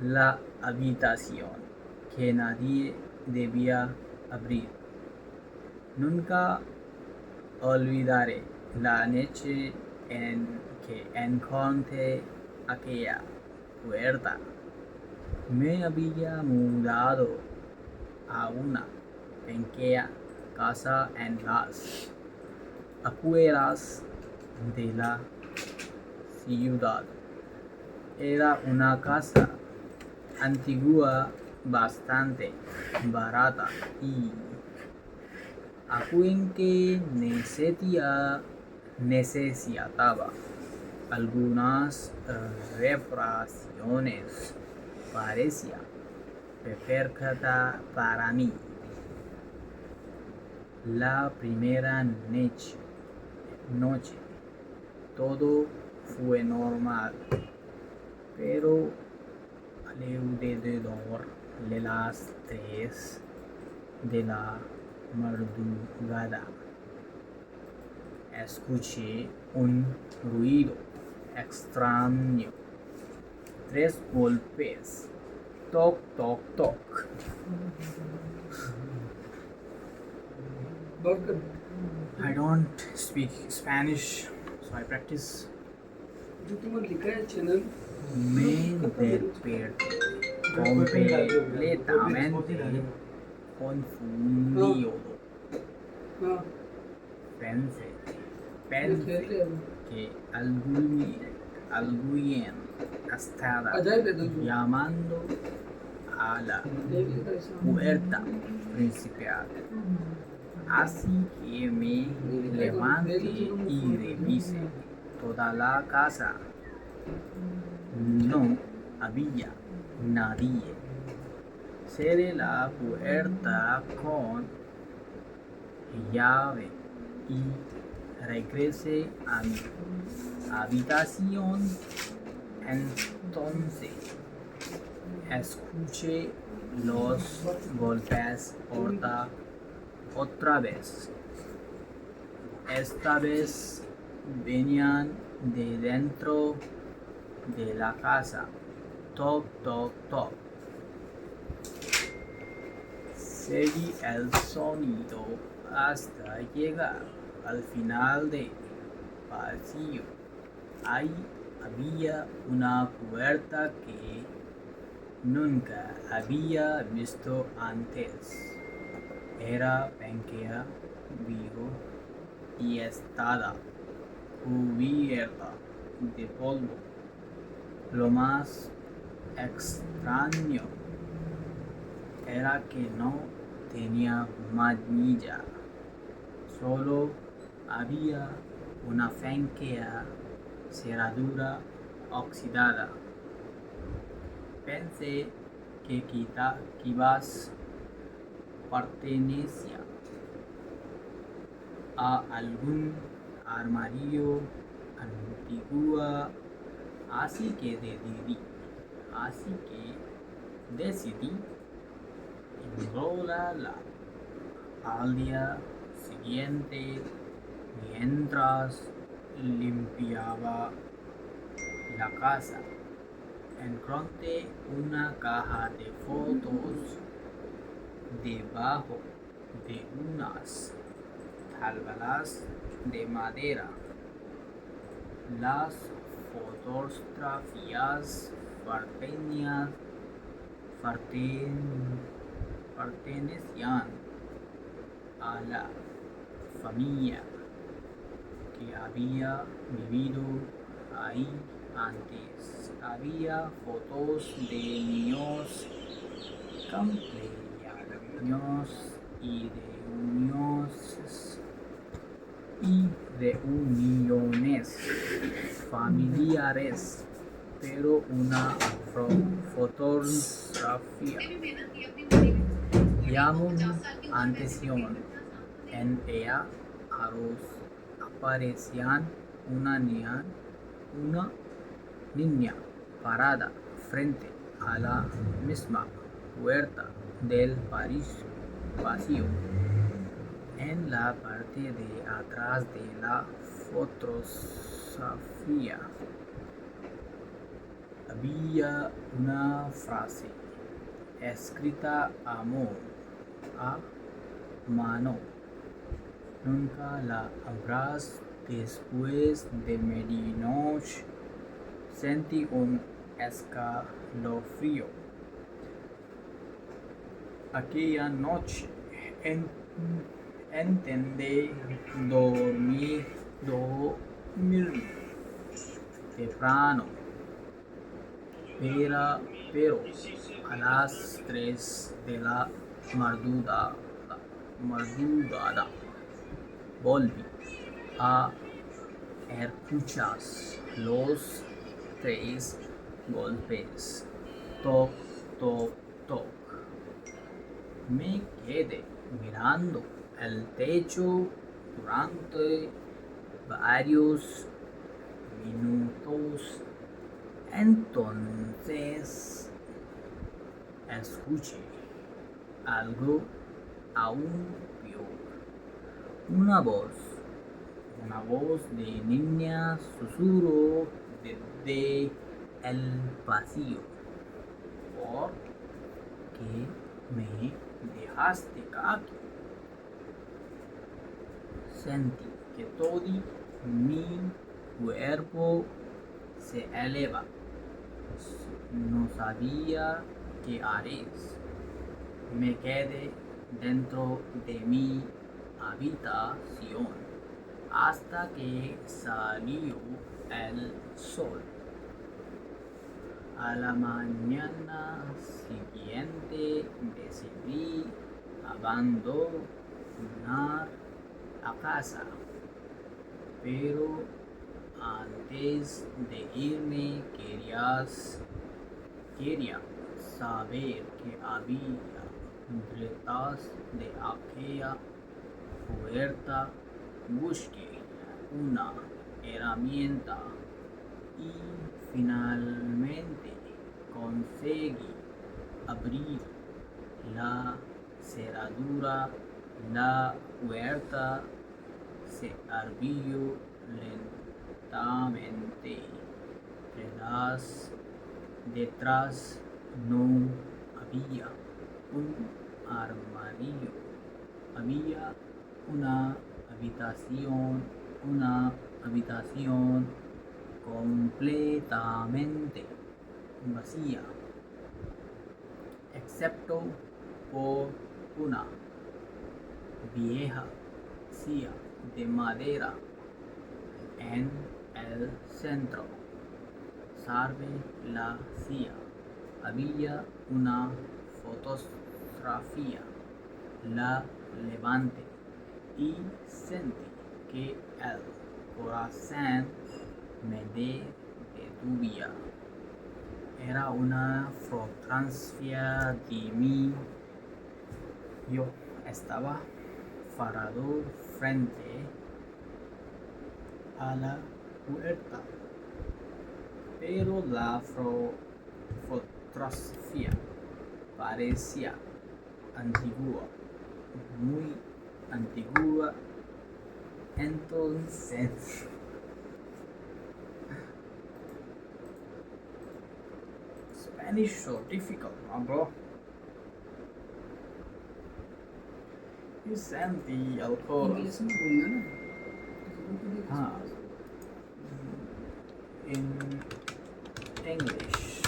la habitación que nadie debía abrir. Nunca olvidaré la noche en que encontré aquella puerta. Me había mudado a una pequeña casa en las afueras de la ciudad. Era una casa antigua, bastante barata y aunque necesitaba algunas reparaciones, parecía perfecta para mí. La primera noche todo fue normal, pero alrededor de las 3 de la madrugada escuché un ruido extraño. 3 golpes. Toc, toc, toc. I don't speak Spanish, so I practice. जो तुम्हें लिखा है channel Me desperté completamente confundido. हाँ Pensé, ये pensé खेल रहे हैं que alguien estaba Ajay दे दो llamando a la देख लिखा है इसमें puerta principal. Así que me levanté y revisé toda la casa. No había nadie. Cerré la puerta con llave y regresé a mi habitación. Entonces escuché los golpes otra vez. Esta vez venían de dentro de la casa. Toc, toc, toc. Seguí el sonido hasta llegar al final del pasillo. Ahí había una puerta que nunca había visto antes. Era pequeña, vieja y estaba cubierta de polvo. Lo más extraño era que no tenía manilla, solo había una pequeña cerradura oxidada. Pensé que quizás pertenecía a algún armario antiguo, así que decidí enrolarla. Al día siguiente, mientras limpiaba la casa, encontré una caja de fotos debajo de unas tablas de madera. Las fotografías pertenecían a la familia que había vivido ahí antes. Había fotos de niños, cumpleaños y reuniones familiares, pero una fotografía llamó mi atención. En ella aparecían una niña parada frente a la misma puerta del pasillo. En la parte de atrás de la fotografía Había una frase escrita a mano. Nunca la abras después de medianoche. Sentí un escalofrío. Aquella noche en- intenté dormirme temprano, pero a las 3 de la madrugada volví a escuchar los 3 golpes. Toc, toc, toc. Me quedé mirando el techo durante varios minutos. Entonces escuché algo aún peor. Una voz, una voz de niña susurró desde el pasillo. ¿Por qué me dejaste aquí? Sentí que todo mi cuerpo se eleva. No sabía qué haré. Me quedé dentro de mi habitación hasta que salió el sol. A la mañana siguiente decidí abandonar la casa, pero antes de irme quería saber qué había detrás de aquella puerta. Busqué una herramienta y finalmente conseguí abrir la cerradura. La puerta se abrió lentamente. Detrás no había un armario, había una habitación completamente vacía, excepto por una vieja silla de madera en el centro. Sobre la silla había una fotografía. La levanté y sentí que el corazón me detuviera. Era una fotografía de mí. Yo estaba parado frente a la puerta, pero la fotografía parecía antigua, muy antigua. Entonces Spanish so difficult, bro. You sentí alcohol. English में बोलना ना हाँ. In English.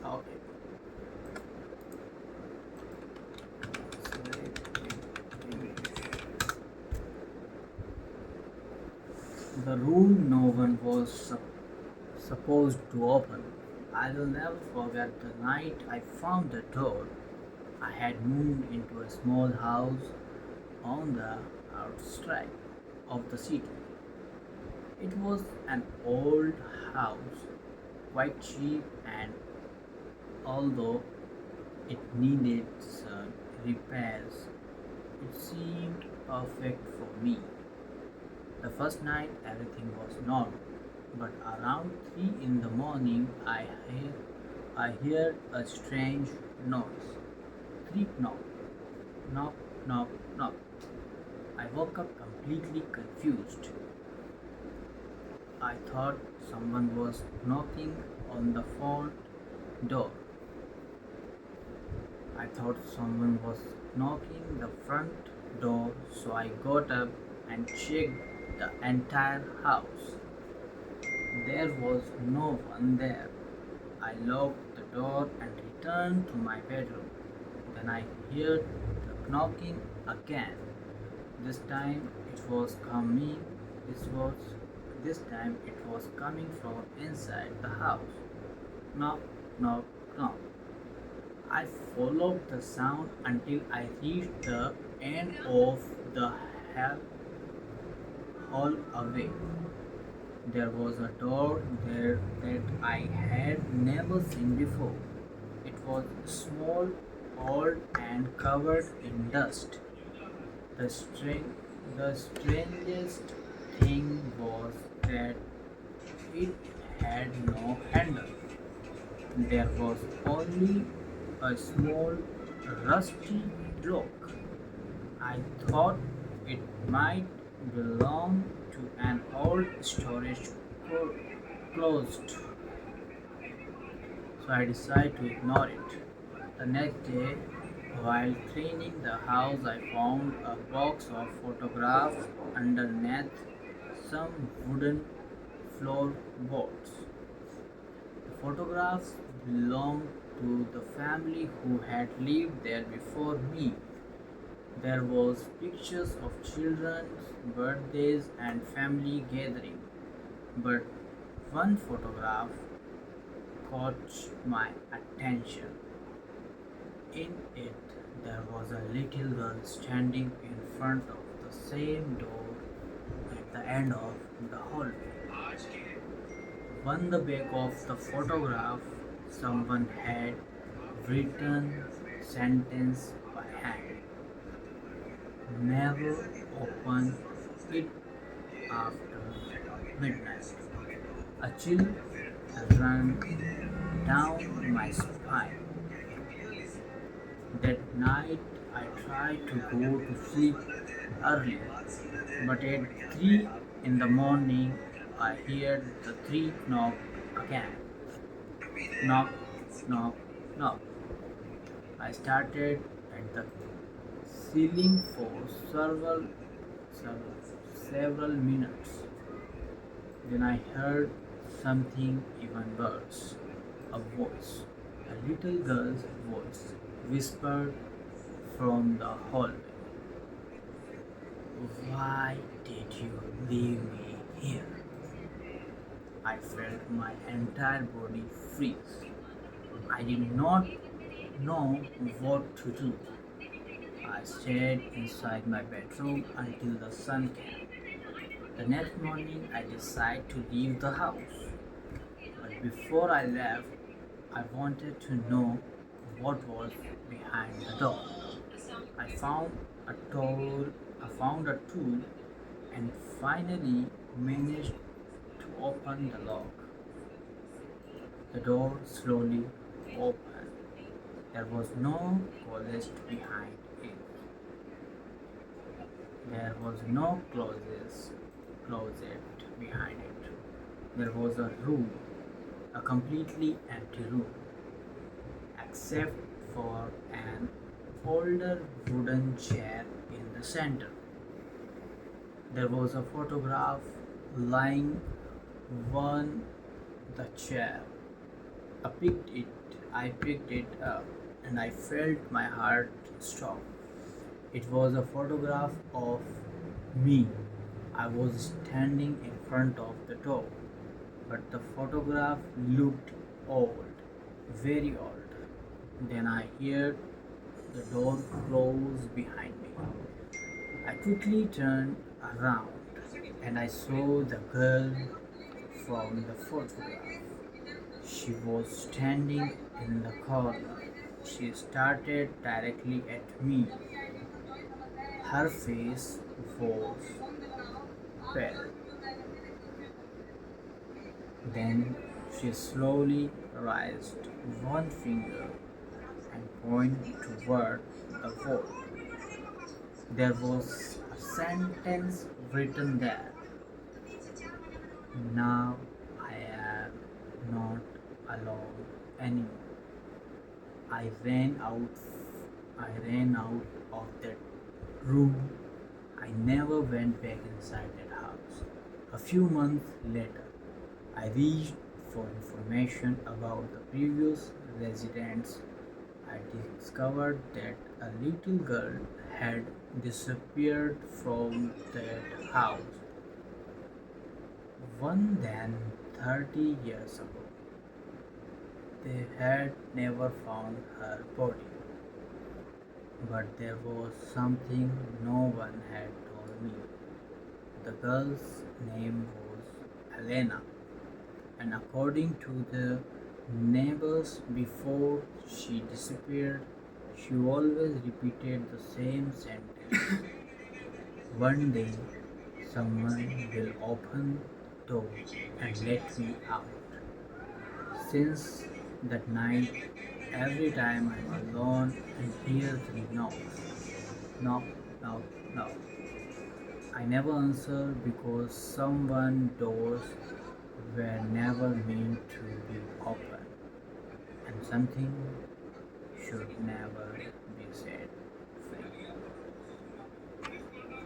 Okay. The room no one was supposed to open. I will never forget the night I found the door. I had moved into a small house on the outskirts of the city. It was an old house, quite cheap, and although it needed some repairs, it seemed perfect for me. The first night everything was normal, but around 3 in the morning I heard a strange noise. 3 knock, knock, knock, knock. I woke up completely confused. I thought someone was knocking on the front door. I thought someone was knocking the front door, so I got up and checked the entire house. There was no one there. I locked the door and returned to my bedroom. Then I heard the knocking again. This time it was coming. This was this time it was coming from inside the house. Knock, knock, knock. I followed the sound until I reached the end of the hallway. There was a door there that I had never seen before. It was small, old, and covered in dust. The, string, the strangest thing was that it had no handle. There was only a small, rusty lock. I thought it might belong to an old storage closed, so I decided to ignore it. The next day, while cleaning the house, I found a box of photographs underneath some wooden floorboards. The photographs belonged to the family who had lived there before me. There was pictures of children's birthdays and family gathering, but one photograph caught my attention. In it, there was a little girl standing in front of the same door at the end of the hallway. On the back of the photograph, someone had written sentence by hand. Never open it after midnight. A chill ran down my spine. That night I tried to go to sleep early, but at 3 in the morning I heard the three knock again. Knock, knock, knock. I started at the ceiling for several minutes. Then I heard something even worse. A voice, a little girl's voice, whispered from the hallway. Why did you leave me here? I felt my entire body freeze. I did not know what to do. I stayed inside my bedroom until the sun came. The next morning, I decided to leave the house. But before I left, I wanted to know what was behind the door. I found a tool, and finally managed to open the lock. The door slowly opened. There was no closet behind it. There was no closet behind it. There was a room, a completely empty room, except for an older wooden chair in the center. There was a photograph lying on the chair. I picked it up and I felt my heart stop. It was a photograph of me. I was standing in front of the door, but the photograph looked old, very old. Then I heard the door close behind me. I quickly turned around and I saw the girl from the photograph. She was standing in the corner. She started directly at me. Her face was pale. Then she slowly raised one finger and pointed toward the wall. There was a sentence written there. Now I not alone anymore. I ran out I ran out of that room. I never went back inside that house. A few months later, I reached for information about the previous residents. I discovered that a little girl had disappeared from that house one than 30 years ago. They had never found her body, but there was something no one had told me. The girl's name was Helena, and according to the neighbors before she disappeared, she always repeated the same sentence. One day, someone will open the door and let me out. Since that night, every time I'm alone and hear three knocks, knock, knock, knock, I never answer because someone doors were never meant to be open and something should never be said.